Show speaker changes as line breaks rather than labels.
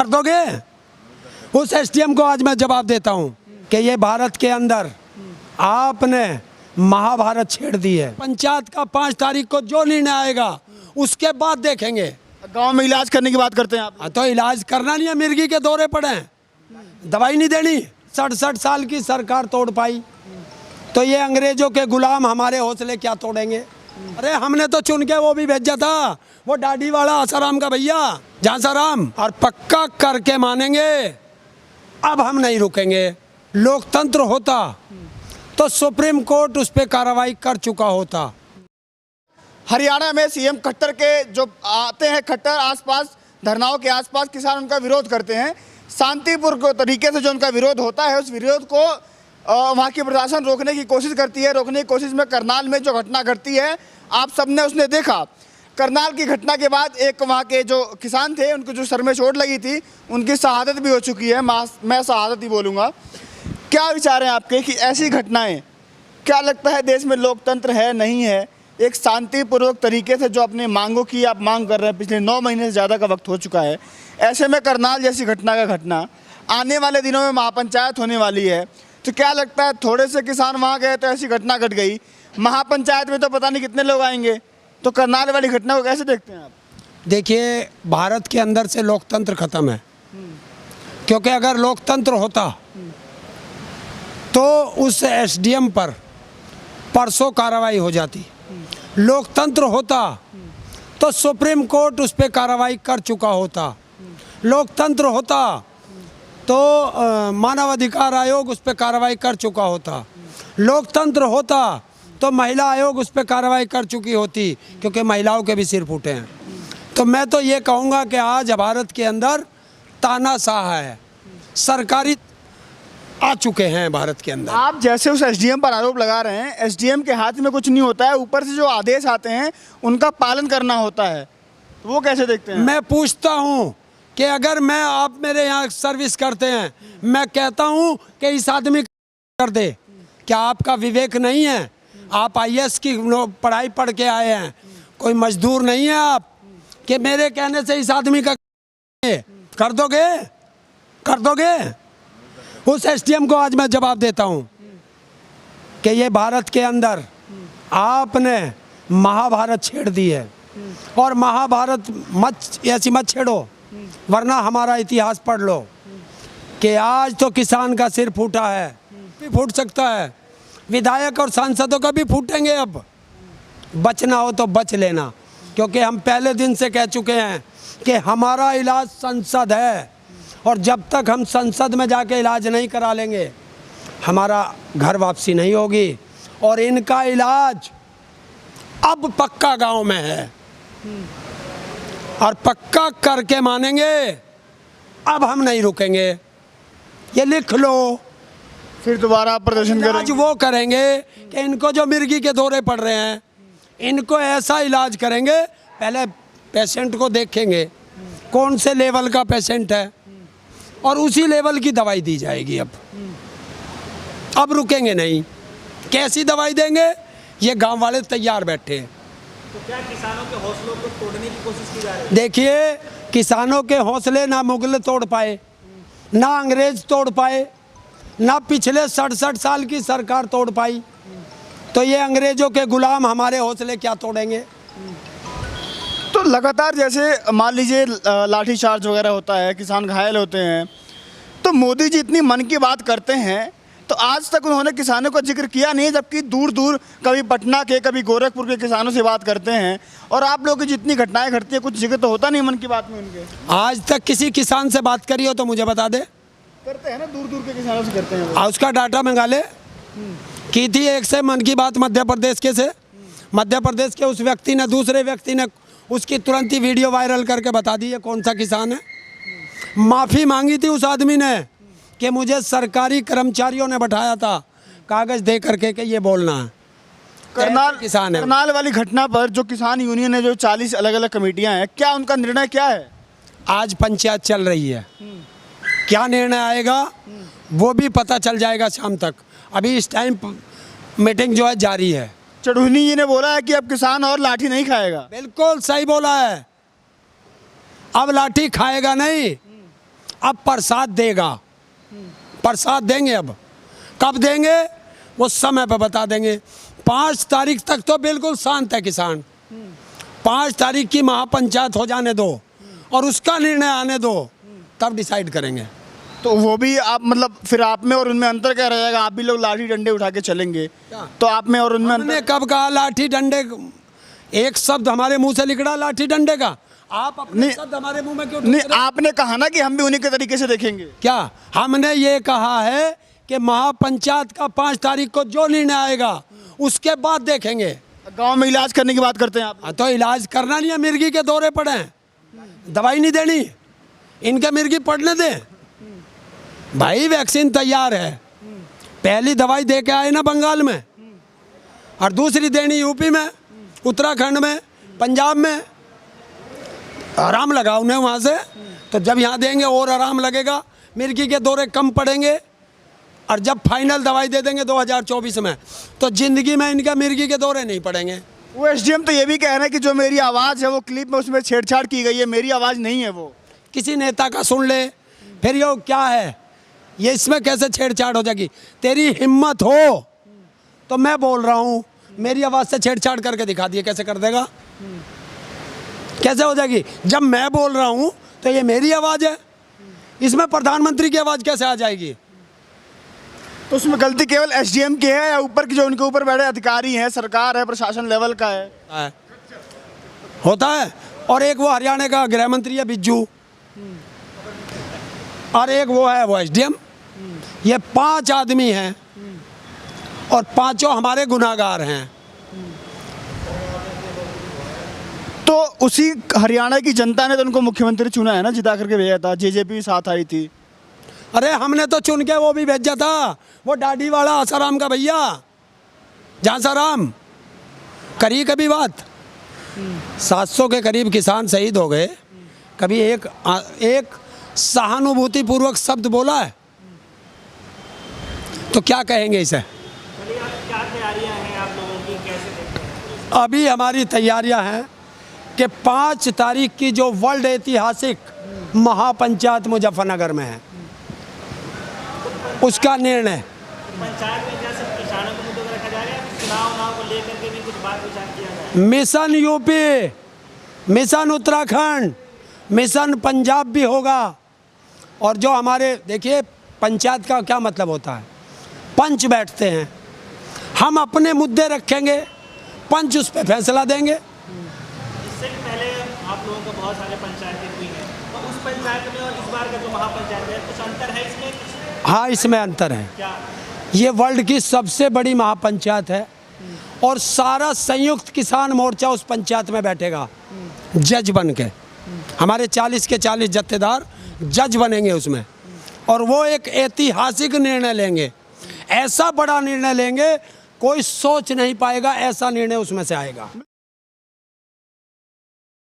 कर दोगे? उस एसडीएम को आज मैं जवाब देता हूँ कि ये भारत के अंदर आपने महाभारत छेड़ दी है। पंचायत का 5 तारीख को जो निर्णय आएगा उसके बाद देखेंगे।
गांव में इलाज करने की बात करते हैं आप।
तो इलाज करना नहीं है, मिर्गी के दौरे पड़े हैं, दवाई नहीं देनी। 67 साल की सरकार तोड़ पाई तो ये अंग्रेजों के गुलाम हमारे हौसले क्या तोड़ेंगे? अरे हमने तो चुन के वो भी भेजा था, वो दाढ़ी वाला आसाराम का भैया झांसाराम, और पक्का करके मानेंगे। अब हम नहीं रुकेंगे। लोकतंत्र होता तो सुप्रीम कोर्ट उस पर कार्रवाई कर चुका होता।
हरियाणा में सीएम खट्टर के जो आते हैं, खट्टर आसपास धरनाओं के आसपास किसान उनका विरोध करते हैं। शांतिपूर्ण तरीके से जो उनका विरोध होता है, उस विरोध को वहाँ की प्रशासन रोकने की कोशिश करती है। रोकने की कोशिश में करनाल में जो घटना घटती है, आप सबने उसने देखा। करनाल की घटना के बाद एक वहाँ के जो किसान थे, उनको जो सर में चोट लगी थी, उनकी शहादत भी हो चुकी है। मैं शहादत ही बोलूँगा। क्या विचार हैं आपके कि ऐसी घटनाएं, क्या लगता है देश में लोकतंत्र है नहीं है? एक शांतिपूर्वक तरीके से जो अपनी मांगों की आप मांग कर रहे हैं, पिछले 9 महीने से ज़्यादा का वक्त हो चुका है, ऐसे में करनाल जैसी घटना का घटना, आने वाले दिनों में महापंचायत होने वाली है, तो क्या लगता है थोड़े से किसान वहाँ गए तो ऐसी घटना घट गई, महापंचायत में तो पता नहीं कितने लोग आएंगे, तो करनाल वाली घटना को कैसे देखते हैं आप?
देखिए, भारत के अंदर से लोकतंत्र खत्म है। क्योंकि अगर लोकतंत्र होता तो उस एसडीएम पर परसों कार्रवाई हो जाती। लोकतंत्र होता तो सुप्रीम कोर्ट उस पर कार्रवाई कर चुका होता। लोकतंत्र होता तो मानवाधिकार आयोग उस पर कार्रवाई कर चुका होता। लोकतंत्र होता तो महिला आयोग उस पर कार्रवाई कर चुकी होती, क्योंकि महिलाओं के भी सिर फूटे हैं। तो मैं तो ये कहूँगा कि आज भारत के अंदर तानाशाह है, सरकारी आ चुके हैं भारत के अंदर।
आप जैसे उस एसडीएम पर आरोप लगा रहे हैं, एसडीएम के हाथ में कुछ नहीं होता है, ऊपर से जो आदेश आते हैं उनका पालन करना होता है, तो वो कैसे देखते हैं?
मैं पूछता हूँ कि अगर आप मेरे यहाँ सर्विस करते हैं, मैं कहता हूँ कि इस आदमी कर दे, क्या आपका विवेक नहीं है? आप आईएएस की पढ़ाई पढ़ के आए हैं, कोई मजदूर नहीं है आप कि मेरे कहने से इस आदमी का कर दोगे? कर दोगे? उस एसडीएम को आज मैं जवाब देता हूँ कि ये भारत के अंदर आपने महाभारत छेड़ दी है, और महाभारत ऐसी मत छेड़ो, वरना हमारा इतिहास पढ़ लो कि आज तो किसान का सिर फूटा है, भी फूट सकता है, विधायक और सांसदों का भी फूटेंगे। अब बचना हो तो बच लेना, क्योंकि हम पहले दिन से कह चुके हैं कि हमारा इलाज संसद है, और जब तक हम संसद में जाके इलाज नहीं करा लेंगे, हमारा घर वापसी नहीं होगी। और इनका इलाज अब पक्का गांव में है, और पक्का करके मानेंगे। अब हम नहीं रुकेंगे, ये लिख लो।
फिर दोबारा प्रदर्शन
आज वो करेंगे कि इनको जो मिर्गी के दौरे पड़ रहे हैं, इनको ऐसा इलाज करेंगे, पहले पेशेंट को देखेंगे कौन से लेवल का पेशेंट है, और उसी लेवल की दवाई दी जाएगी। अब रुकेंगे नहीं। कैसी दवाई देंगे, ये गांव वाले तैयार बैठे हैं।
तो क्या किसानों के हौसलों को तोड़ने की कोशिश की जा रही है?
देखिए, किसानों के हौसले ना मुगल तोड़ पाए, ना अंग्रेज तोड़ पाए, ना पिछले 67 साल की सरकार तोड़ पाई, तो ये अंग्रेजों के गुलाम हमारे हौसले क्या तोड़ेंगे?
तो लगातार जैसे मान लीजिए लाठीचार्ज वगैरह होता है, किसान घायल होते हैं, तो मोदी जी इतनी मन की बात करते हैं, तो आज तक उन्होंने किसानों का जिक्र किया नहीं, जबकि दूर दूर कभी पटना के, कभी गोरखपुर के किसानों से बात करते हैं, और आप लोगों की जितनी घटनाएं घटती है, कुछ जिक्र तो होता नहीं मन की बात में उनके।
आज तक किसी किसान से बात करी हो तो मुझे बता दे।
करते हैं ना, दूर दूर के किसानों से करते हैं।
उसका डाटा मंगा ले। की थी एक से मन की बात मध्य प्रदेश के से, मध्य प्रदेश के उस व्यक्ति ने, दूसरे व्यक्ति ने उसकी तुरंत ही वीडियो वायरल करके बता दी है कौन सा किसान है। माफ़ी मांगी थी उस आदमी ने कि मुझे सरकारी कर्मचारियों ने बैठाया था कागज़ दे करके कि ये बोलना है।
करनाल
किसान है।
करनाल वाली घटना पर जो किसान यूनियन है, जो 40 अलग अलग कमेटियां हैं, क्या उनका निर्णय क्या है?
आज पंचायत चल रही है, क्या निर्णय आएगा वो भी पता चल जाएगा शाम तक। अभी इस टाइम मीटिंग जो है जारी है।
चढ़ूनी जी ने बोला है कि अब किसान और लाठी नहीं खाएगा।
बिल्कुल सही बोला है, अब लाठी खाएगा नहीं, अब प्रसाद देगा, प्रसाद देंगे। अब कब देंगे वो समय पर बता देंगे। 5 तारीख तक तो बिल्कुल शांत है किसान। 5 तारीख की महापंचायत हो जाने दो और उसका निर्णय आने दो, तब डिसाइड करेंगे।
तो वो भी आप मतलब फिर आप में और उनमें अंतर क्या रहेगा? आप भी लोग लाठी डंडे उठा के चलेंगे, तो आप में और उनमें
हमने
अंतर?
कब कहा लाठी डंडे? एक शब्द हमारे मुंह से निकला लाठी डंडे का। आप अपने
नहीं,
शब्द हमारे मुंह में क्यों
नहीं,
ठोक रहे?
आपने कहा ना कि हम भी उन्हीं के तरीके से देखेंगे।
क्या हमने ये कहा है कि महापंचायत का 5 तारीख को जो निर्णय आएगा उसके बाद देखेंगे।
गांव में इलाज करने की बात करते हैं आप।
तो इलाज करना नहीं है, मिर्गी के दौरे पड़े हैं, दवाई नहीं देनी, इनके मिर्गी पड़ने दें भाई। वैक्सीन तैयार है, पहली दवाई दे के आए ना बंगाल में, और दूसरी देनी यूपी में, उत्तराखंड में, पंजाब में। आराम लगा उन्हें वहाँ से, तो जब यहाँ देंगे और आराम लगेगा, मिर्गी के दौरे कम पड़ेंगे। और जब फाइनल दवाई दे देंगे 2024 में, तो ज़िंदगी में इनका मिर्गी के दौरे नहीं पड़ेंगे।
वो एसडीएम तो ये भी कह रहे हैं कि जो मेरी आवाज़ है वो क्लिप में उसमें छेड़छाड़ की गई है, मेरी आवाज़ नहीं है वो।
किसी नेता का सुन ले, फिर ये क्या है, ये इसमें कैसे छेड़छाड़ हो जाएगी? तेरी हिम्मत हो तो मैं बोल रहा हूँ, मेरी आवाज़ से छेड़छाड़ करके दिखा दिए, कैसे कर देगा? कैसे हो जाएगी? जब मैं बोल रहा हूँ तो ये मेरी आवाज़ है, इसमें प्रधानमंत्री की आवाज़ कैसे आ जाएगी?
तो उसमें गलती केवल एसडीएम की है या ऊपर की जो उनके ऊपर बैठे अधिकारी हैं, सरकार है, प्रशासन लेवल का है?
होता है। और एक वो हरियाणा का गृह मंत्री है बिज्जू, और एक वो है वो एसडीएम। ये 5 आदमी हैं और पांचों हमारे गुनाहगार हैं।
तो उसी हरियाणा की जनता ने तो उनको मुख्यमंत्री चुना है ना, जिता करके भेजा था, जेजेपी भी साथ आई थी।
अरे हमने तो चुन के वो भी भेजा था, वो डाडी वाला आसाराम का भैया, झांसाराम। करी कभी बात? 700 के करीब किसान शहीद हो गए, कभी एक सहानुभूति पूर्वक शब्द बोला है? तो क्या कहेंगे इसे?
चलिए, आप क्या तैयारियां हैं आप लोगों की, कैसे देखते हैं?
अभी हमारी तैयारियां हैं कि 5 तारीख की जो वर्ल्ड ऐतिहासिक महापंचायत मुजफ्फरनगर में है, उसका निर्णय।
पंचायत में क्या सब किसानों को मुद्दों को रखा जाएगा, चुनाव को लेकर के भी कुछ बात विचार किया जाएगा?
Mission UP, mission Uttarakhand, mission Punjab भी होगा। और जो हमारे, देखिए पंचायत का क्या मतलब होता है, पंच बैठते हैं, हम अपने मुद्दे रखेंगे, पंच उस पर फैसला देंगे।
इससे पहले आप लोगों को बहुत सारे पंचायतें हुई हैं, तो उस पंचायत में और इस बार का जो महापंचायत है, कुछ अंतर है इसमें?
हाँ, इसमें अंतर है।
क्या?
ये वर्ल्ड की सबसे बड़ी महापंचायत है और सारा संयुक्त किसान मोर्चा उस पंचायत में बैठेगा जज बन के। हमारे 40 के 40 जत्थेदार जज बनेंगे उसमें, और वो एक ऐतिहासिक निर्णय लेंगे। ऐसा बड़ा निर्णय लेंगे, कोई सोच नहीं पाएगा, ऐसा निर्णय उसमें से आएगा।